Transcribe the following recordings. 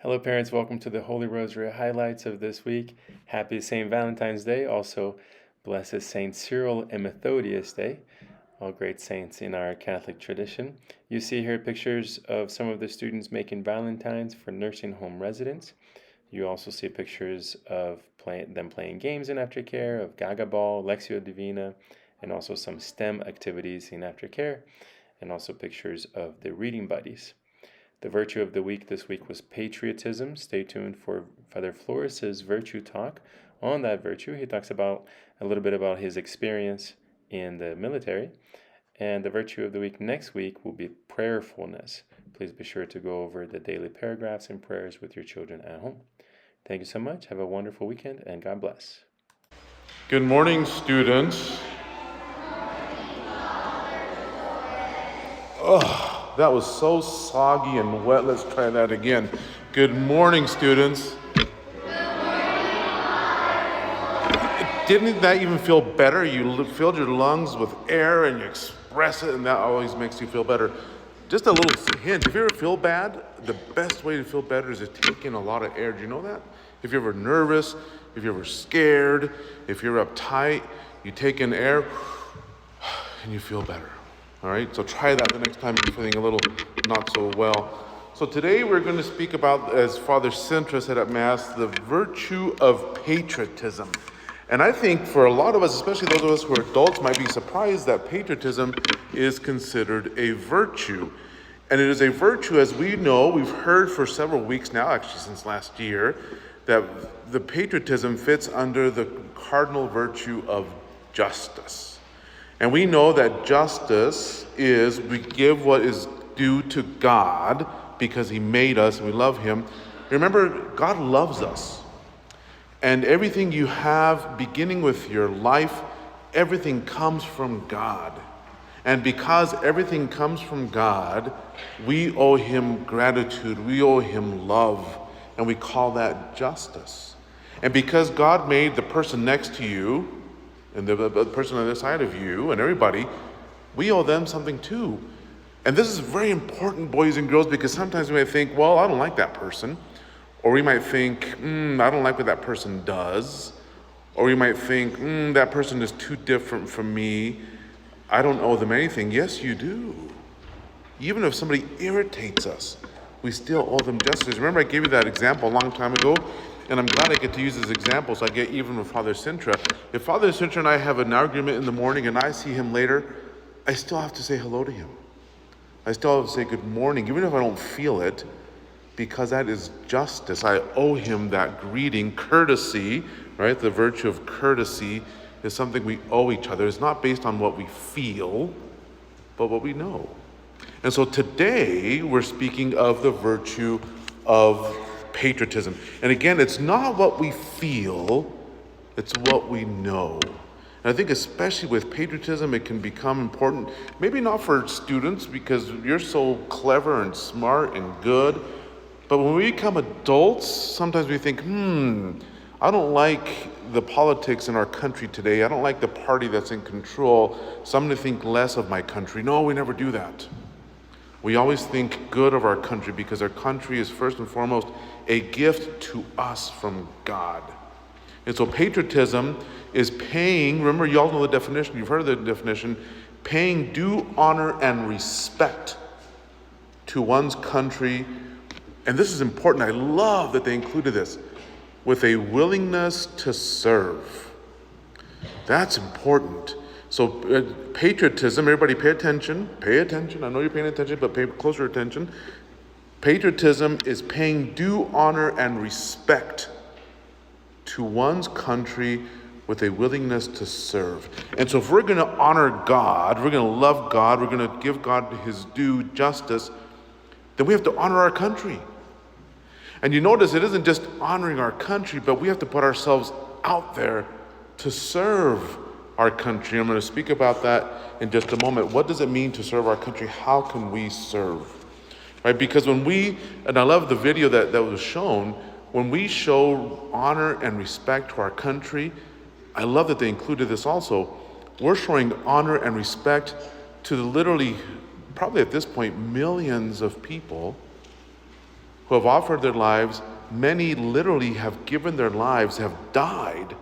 Hello, parents. Welcome to the Holy Rosary highlights of this week. Happy St. Valentine's Day. Also, blessed Saint Cyril and Methodius Day, all great saints in our Catholic tradition. You see here pictures of some of the students making Valentines for nursing home residents. You also see pictures of them playing games in aftercare, of Gaga Ball, Lectio Divina, and also some STEM activities in aftercare, and also pictures of the reading buddies. The virtue of the week this week was patriotism. Stay tuned for Father Flores's virtue talk on that virtue. He talks about a little bit about his experience in the military. And the virtue of the week next week will be prayerfulness. Please be sure to go over the daily paragraphs and prayers with your children at home. Thank you so much. Have a wonderful weekend, and God bless. Good morning, students. Oh, that was so soggy and wet. Let's try that again. Good morning, students. Didn't that even feel better? You filled your lungs with air and you express it, and that always makes you feel better. Just a little hint, if you ever feel bad, the best way to feel better is to take in a lot of air. Do you know that? If you're ever nervous, if you're ever scared, if you're uptight, you take in air and you feel better. All right, so try that the next time you're feeling a little not so well. So today we're going to speak about, as Father Sintra said at Mass, the virtue of patriotism. And I think for a lot of us, especially those of us who are adults, might be surprised that patriotism is considered a virtue. And it is a virtue, as we know, we've heard for several weeks now, actually since last year, that the patriotism fits under the cardinal virtue of justice. And we know that justice is we give what is due to God because he made us and we love him. Remember, God loves us. And everything you have, beginning with your life, everything comes from God. And because everything comes from God, we owe him gratitude, we owe him love, and we call that justice. And because God made the person next to you, and the person on the other side of you, and everybody, we owe them something too. And this is very important, boys and girls, because sometimes we might think, well, I don't like that person. Or we might think, I don't like what that person does. Or we might think, that person is too different from me. I don't owe them anything. Yes, you do. Even if somebody irritates us, we still owe them justice. Remember, I gave you that example a long time ago, and I'm glad I get to use this example, so I get even with Father Sintra. If Father Sintra and I have an argument in the morning and I see him later, I still have to say hello to him. I still have to say good morning, even if I don't feel it, because that is justice. I owe him that greeting, courtesy, right? The virtue of courtesy is something we owe each other. It's not based on what we feel, but what we know. And so today we're speaking of the virtue of patriotism. And again, it's not what we feel, it's what we know. And I think especially with patriotism, it can become important, maybe not for students because you're so clever and smart and good, but when we become adults, sometimes we think, I don't like the politics in our country today. I don't like the party that's in control, so I'm going to think less of my country. No, we never do that. We always think good of our country because our country is first and foremost a gift to us from God. And so patriotism is paying, remember you all know the definition, you've heard the definition, paying due honor and respect to one's country. And this is important, I love that they included this, with a willingness to serve. That's important. So patriotism, everybody pay attention. I know you're paying attention, but pay closer attention. Patriotism is paying due honor and respect to one's country with a willingness to serve. And so if we're going to honor God, we're going to love God, we're going to give God his due justice, then we have to honor our country. And you notice it isn't just honoring our country, but we have to put ourselves out there to serve our country. I'm going to speak about that in just a moment. What does it mean to serve our country? How can we serve? Right? Because when we, and I love the video that was shown, when we show honor and respect to our country, I love that they included this also. We're showing honor and respect to the literally, probably at this point, millions of people who have offered their lives. Many literally have given their lives, have died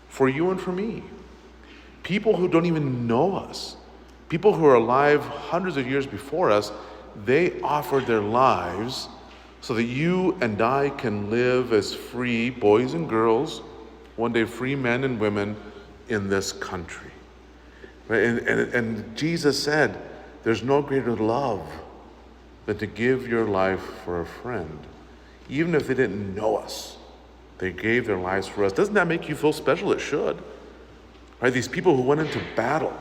for you and for me. People who don't even know us, people who are alive hundreds of years before us, they offered their lives so that you and I can live as free boys and girls, one day free men and women in this country. And Jesus said, there's no greater love than to give your life for a friend. Even if they didn't know us, they gave their lives for us. Doesn't that make you feel special? It should. Right? These people who went into battle,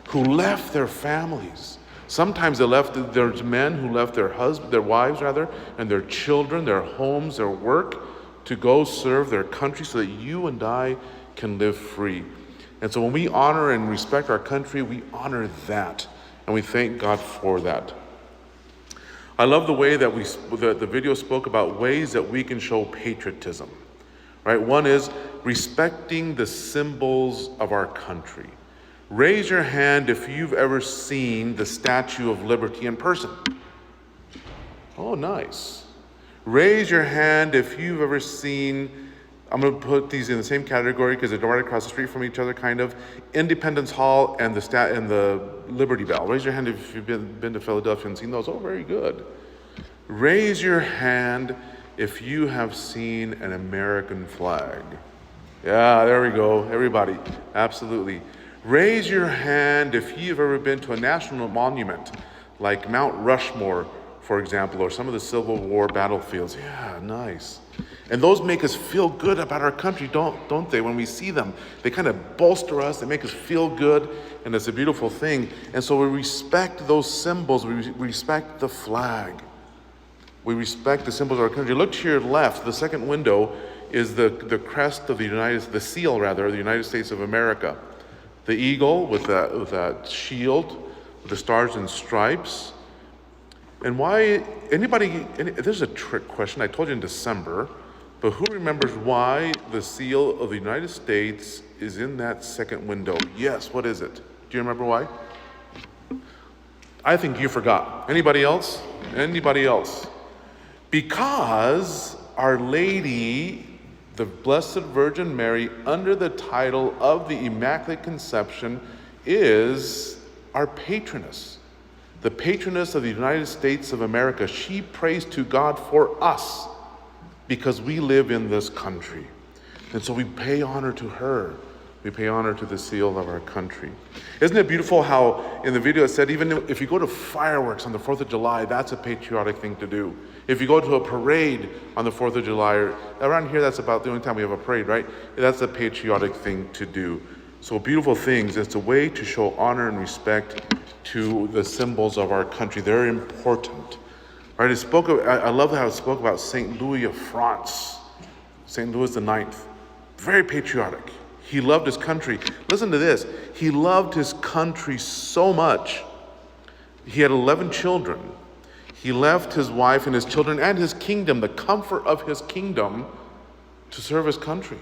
who left their families. Sometimes there's men who left their wives rather, and their children, their homes, their work, to go serve their country so that you and I can live free. And so when we honor and respect our country, we honor that, and we thank God for that. I love the way that the video spoke about ways that we can show patriotism. Right? One is respecting the symbols of our country. Raise your hand if you've ever seen the Statue of Liberty in person. Oh, nice. Raise your hand if you've ever seen, I'm going to put these in the same category because they're right across the street from each other, kind of, Independence Hall and the Liberty Bell. Raise your hand if you've been to Philadelphia and seen those. Oh, very good. Raise your hand if you have seen an American flag. Yeah, there we go, everybody, absolutely. Raise your hand if you've ever been to a national monument, like Mount Rushmore, for example, or some of the Civil War battlefields. Yeah, nice. And those make us feel good about our country, don't they? When we see them, they kind of bolster us, they make us feel good, and it's a beautiful thing. And so we respect those symbols, we respect the flag. We respect the symbols of our country. Look to your left, the second window is the crest of the seal of the United States of America. The eagle with that shield, with the stars and stripes. And why, this is a trick question, I told you in December, but who remembers why the seal of the United States is in that second window? Yes, what is it? Do you remember why? I think you forgot. Anybody else? Anybody else? Because Our Lady, the Blessed Virgin Mary, under the title of the Immaculate Conception, is our patroness, the patroness of the United States of America. She prays to God for us because we live in this country. And so we pay honor to her. We pay honor to the seal of our country. Isn't it beautiful how in the video it said, even if you go to fireworks on the 4th of July, that's a patriotic thing to do. If you go to a parade on the 4th of July, or around here that's about the only time we have a parade, right? That's a patriotic thing to do. So beautiful things. It's a way to show honor and respect to the symbols of our country. They're important. Right? I love how it spoke about St. Louis of France, St. Louis the Ninth. Very patriotic. He loved his country. Listen to this. He loved his country so much. He had 11 children. He left his wife and his children and his kingdom, the comfort of his kingdom, to serve his country.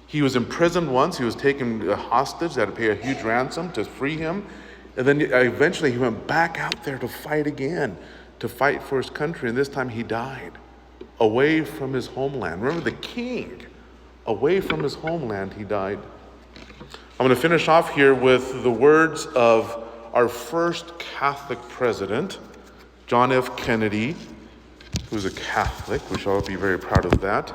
He was imprisoned once. He was taken hostage. They had to pay a huge ransom to free him. And then eventually he went back out there to fight again, to fight for his country. And this time he died away from his homeland. Remember, the king, away from his homeland, he died. I'm going to finish off here with the words of our first Catholic president, John F. Kennedy, who's a Catholic. We shall all be very proud of that.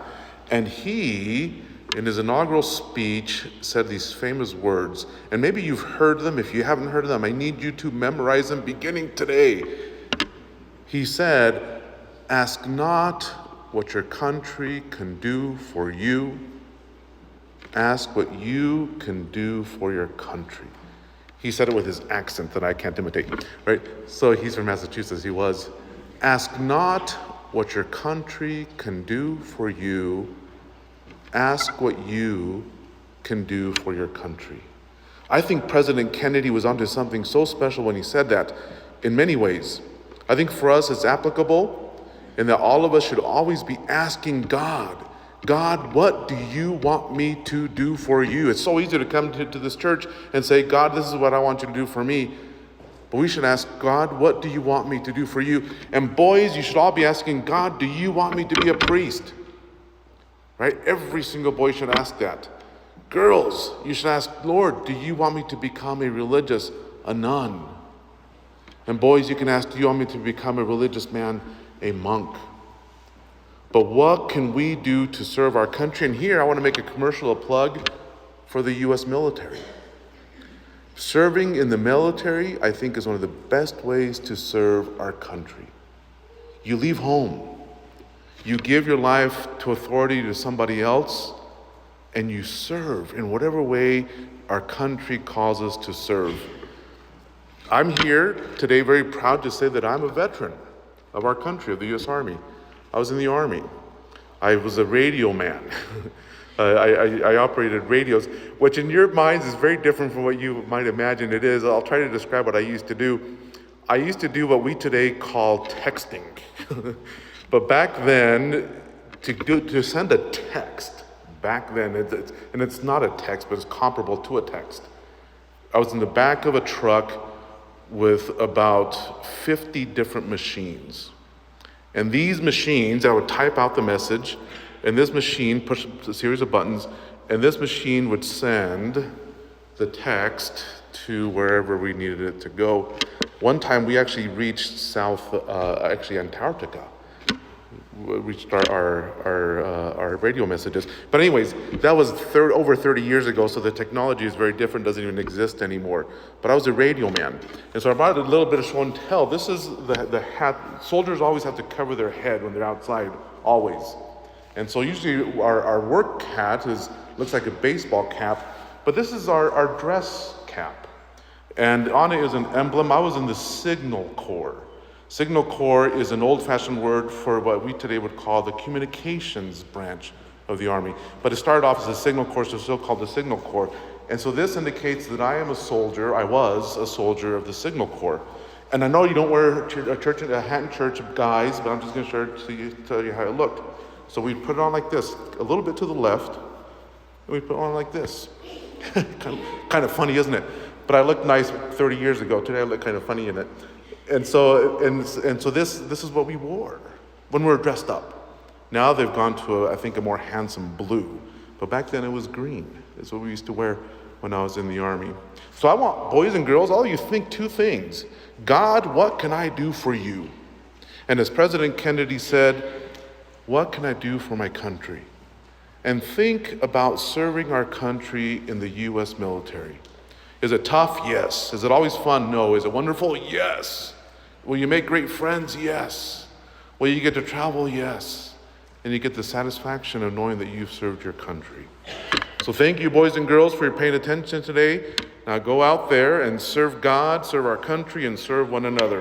And he, in his inaugural speech, said these famous words. And maybe you've heard them. If you haven't heard them, I need you to memorize them beginning today. He said, "Ask not what your country can do for you. Ask what you can do for your country." He said it with his accent that I can't imitate, right? So he's from Massachusetts. He was, "Ask not what your country can do for you. Ask what you can do for your country." I think President Kennedy was onto something so special when he said that in many ways. I think for us it's applicable in that all of us should always be asking God, "God, what do you want me to do for you?" It's so easy to come to this church and say, "God, this is what I want you to do for me." But we should ask, God, what do you want me to do for you? And boys, you should all be asking, God, do you want me to be a priest? Right? Every single boy should ask that. Girls, you should ask, Lord, do you want me to become a nun? And boys, you can ask, do you want me to become a religious man, a monk? But what can we do to serve our country? And here I want to make a commercial plug for the U.S. military. Serving in the military, I think, is one of the best ways to serve our country. You leave home. You give your life to authority to somebody else, and you serve in whatever way our country calls us to serve. I'm here today very proud to say that I'm a veteran of our country, of the U.S. Army. I was in the Army. I was a radio man. I operated radios, which in your minds is very different from what you might imagine it is. I'll try to describe what I used to do. I used to do what we today call texting. But back then, to send a text, back then, and it's not a text, but it's comparable to a text. I was in the back of a truck with about 50 different machines. And these machines, I would type out the message, and this machine pushed a series of buttons, and this machine would send the text to wherever we needed it to go. One time we actually reached Antarctica. We reached our radio messages. But anyways, that was over 30 years ago, so the technology is very different, doesn't even exist anymore. But I was a radio man. And so I brought a little bit of show and tell. This is the hat. Soldiers always have to cover their head when they're outside, always. And so usually our work hat looks like a baseball cap, but this is our dress cap. And on it is an emblem. I was in the Signal Corps. Signal Corps is an old-fashioned word for what we today would call the communications branch of the Army. But it started off as a Signal Corps, so it's still called the Signal Corps. And so this indicates that I was a soldier of the Signal Corps. And I know you don't wear a hat in church, guys, but I'm just going to tell you how it looked. So we put it on like this, a little bit to the left, and we put it on like this. kind of funny, isn't it? But I looked nice 30 years ago. Today I look kind of funny in it. And so this is what we wore when we were dressed up. Now they've gone to I think a more handsome blue, but back then it was green. It's what we used to wear when I was in the Army. So I want boys and girls, all of you think two things. God, what can I do for you? And as President Kennedy said, what can I do for my country? And think about serving our country in the U.S. military. Is it tough? Yes. Is it always fun? No. Is it wonderful? Yes. Will you make great friends? Yes. Will you get to travel? Yes. And you get the satisfaction of knowing that you've served your country. So thank you, boys and girls, for your paying attention today. Now go out there and serve God, serve our country, and serve one another.